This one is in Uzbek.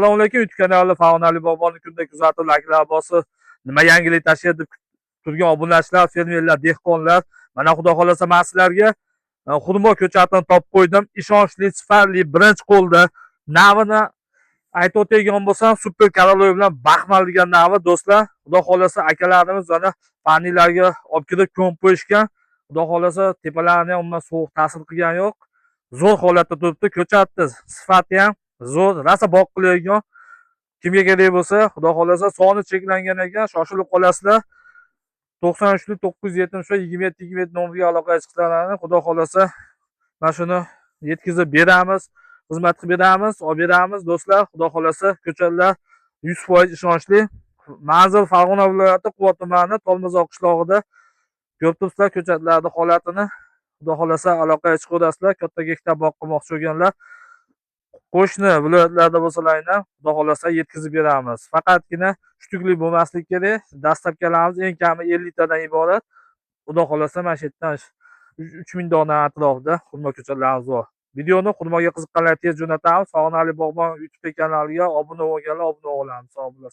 Assalomu alaykum, YouTube kanali Farg'onali bog'bonni kunda kuzatib, layklar bosib, nima yangilik tashiydi deb turgan obunachilar, fermerlar, dehqonlar, mana xudo xolasa men sizlarga xurmo ko'chatini topib qo'ydim. Ishonchli, sifatli, birinchi qo'lda navini aytib o'tadigan bo'lsam, super kaloriya bilan baxmal degan navi do'stlar. Xudo xolasa akalarimiz mana panellarga olib kirib ko'mib qo'yishgan. Xudo xolasa tepalariga umuman sovuq ta'sir qilgani yo'q. Zo'r holatda turibdi. Ko'chatni sifati ham zo'r, rosa boqiladigan. Kimga kerak bo'lsa, xudo xolasa soni cheklangan ekan, shoshilib qolasizlar. 93 970 27 nomeriga aloqaga chiqsalarini, xudo xolasa mana shuni yetkazib beramiz, xizmat qilib beramiz, olib beramiz do'stlar. Xudo xolasa ko'chatlar 100% ishonchli. Manzil Farg'ona viloyati Quva tumani Tolmazoq qishlog'ida ko'rib turibsizlar ko'chatlarning holatini. Xudo xolasa aloqaga chiqaverasizlar. Katta gektar boqmoqchi bo'lganlar qo'shni viloyatlarda bo'lsalarni ham xudo xolasa yetkazib beramiz. Faqatgina tushuklik bo'lmasligi kerak. Dastlabkilarimiz eng kami 50 tadan iborat. Xudo xolasa mana shu yerdan 3000 dona atrofida xurmo ko'chatlarimiz bor. Videoni xurmoga qiziqqanlar tez jo'natamiz. Farg'onali bog'bon YouTube kanaliga obuna bo'lganlar obuna bo'lamiz. Sog' bo'lasizlar.